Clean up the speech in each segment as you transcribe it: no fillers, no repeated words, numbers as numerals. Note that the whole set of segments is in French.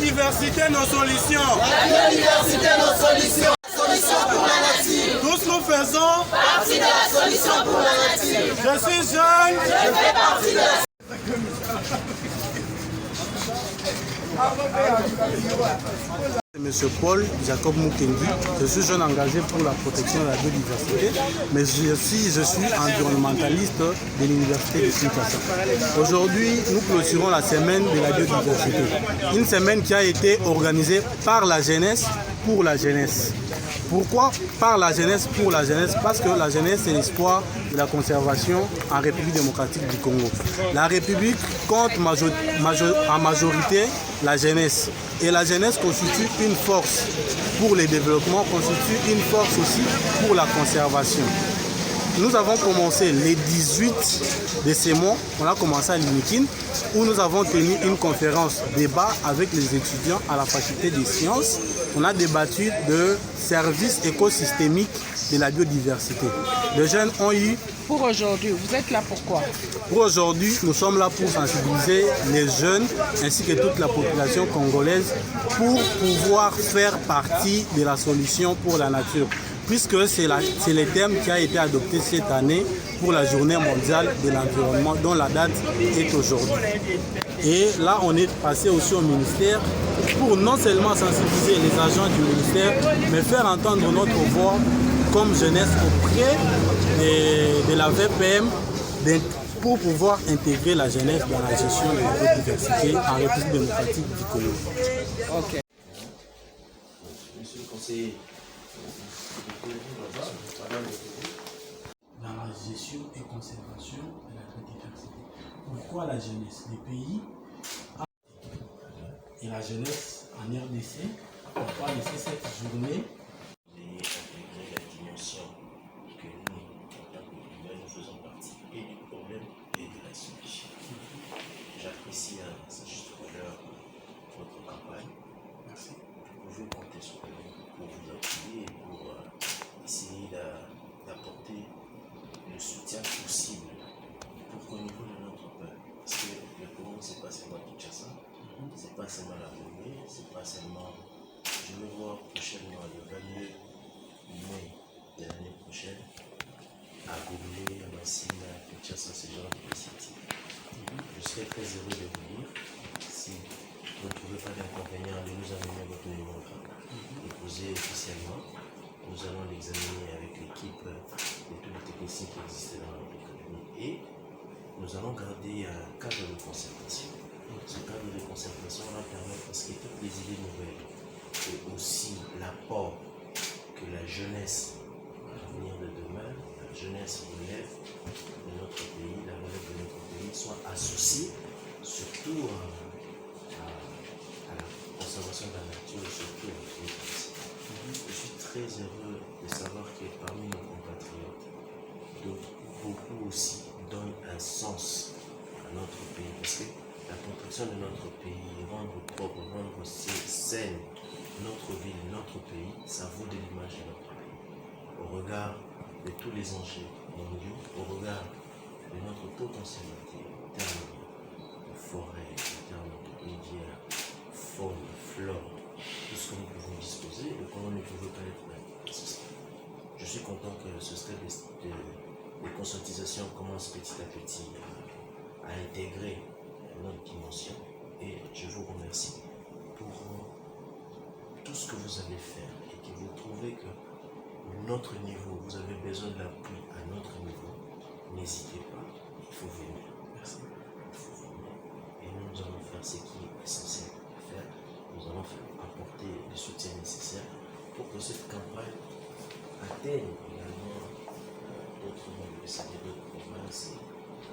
biodiversité, nos solutions. La biodiversité, nos solutions. Solution pour la nature. Tous nous faisons partie de la solution pour la nature. Je suis jeune. Je fais partie de la Monsieur Paul Jacob Mukendi, je suis jeune engagé pour la protection de la biodiversité, mais je suis environnementaliste de l'université de Kinshasa. Aujourd'hui, nous clôturons la semaine de la biodiversité, une semaine qui a été organisée par la jeunesse pour la jeunesse. Pourquoi par la jeunesse pour la jeunesse? Parce que la jeunesse c'est l'espoir de la conservation en République démocratique du Congo. La République compte en majorité la jeunesse. Et la jeunesse constitue une force pour le développement, constitue une force aussi pour la conservation. Nous avons commencé les 18 de ces mois, on a commencé à Limikine, où nous avons tenu une conférence débat avec les étudiants à la faculté des sciences. On a débattu de services écosystémiques de la biodiversité. Les jeunes ont eu... Pour aujourd'hui, vous êtes là pourquoi? Pour aujourd'hui, nous sommes là pour sensibiliser les jeunes ainsi que toute la population congolaise pour pouvoir faire partie de la solution pour la nature. Puisque c'est le thème qui a été adopté cette année pour la journée mondiale de l'environnement dont la date est aujourd'hui. Et là, on est passé aussi au ministère pour non seulement sensibiliser les agents du ministère, mais faire entendre notre voix comme jeunesse auprès de la VPM pour pouvoir intégrer la jeunesse dans la gestion de la biodiversité en République démocratique du Congo. Okay. Monsieur le conseiller, dans la gestion et conservation de la biodiversité. Pourquoi la jeunesse? Les pays et la jeunesse en RDC, pourquoi laisser cette journée intégrer la dimension que nous, en tant qu'humains, nous faisons partie et du problème et de la solution. J'apprécie à sa juste valeur votre campagne. Merci. Vous pouvez compter sur nous pour vous appuyer et pour essayer d'apporter le soutien possible pour qu'au niveau de notre peuple, parce que le Congo, ce n'est pas seulement Kinshasa, ce n'est pas seulement la Gombe, ce n'est pas seulement. Je vais voir prochainement le 22 mai de l'année prochaine à Gombe, à Massina, à Kinshasa, ce genre d'initiative. Je serais très heureux de vous dire, si vous ne trouvez pas d'inconvénient de nous amener votre numéro déposé officiellement. Nous allons l'examiner avec l'équipe de tous les techniciens qui existent dans notre économie et nous allons garder un cadre de concertation. Ce cadre de concertation va permettre parce que toutes les idées nouvelles et aussi l'apport que la jeunesse, l'avenir de demain, la jeunesse relève de notre pays, la relève de notre pays soit associée surtout à la conservation de la nature, surtout à la biodiversité. Je suis très heureux de savoir que parmi nos compatriotes, beaucoup aussi donnent un sens à notre pays. Parce que la protection de notre pays, rendre propre, rendre saine notre ville, notre pays, ça vaut de l'image de notre pays. Au regard de tous les enjeux mondiaux, au regard de notre potentialité en termes de forêt, en termes de rivières, faune, flore, tout ce que nous pouvons disposer, le Congo ne pouvait pas être là. Je suis content que ce stade de conscientisation commence petit à petit à intégrer notre dimension et je vous remercie pour tout ce que vous allez faire et que vous trouvez que notre niveau, vous avez besoin d'appui à notre niveau, n'hésitez pas, il faut venir. Merci. Il faut venir et nous allons faire ce qui est essentiel à faire. Nous allons apporter le soutien nécessaire pour que cette campagne atteigne également d'autres universités, d'autres provinces,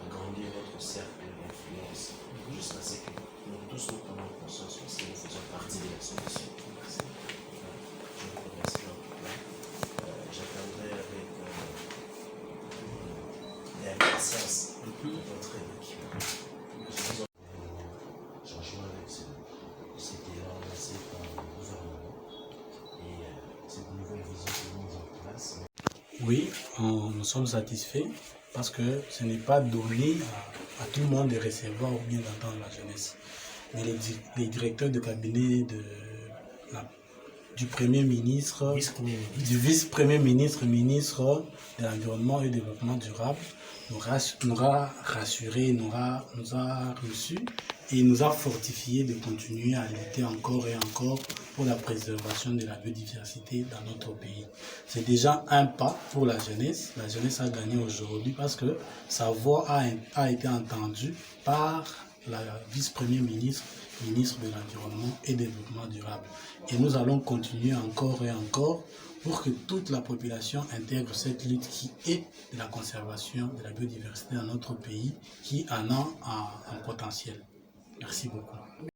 agrandir votre cercle d'influence jusqu'à ce que nous tous nous prenions conscience parce que nous faisons partie de la solution. Merci. Je vous remercie en tout cas. J'attendrai avec l'impatience de votre équipe. J'en joue avec c'était lancé par le gouvernement et cette nouvelle vision qui est mise en place. Oui, nous sommes satisfaits parce que ce n'est pas donné à tout le monde de recevoir ou bien d'entendre la jeunesse. mais les directeurs de cabinet du Premier ministre, du vice-premier ministre, ministre de l'Environnement et du Développement durable, nous a rassurés, nous a reçus et nous a fortifié de continuer à lutter encore et encore pour la préservation de la biodiversité dans notre pays. C'est déjà un pas pour la jeunesse. La jeunesse a gagné aujourd'hui parce que sa voix a été entendue par la vice-premier ministre, ministre de l'Environnement et du Développement durable. Et nous allons continuer encore et encore pour que toute la population intègre cette lutte qui est de la conservation de la biodiversité dans notre pays, qui en a un potentiel. Merci beaucoup.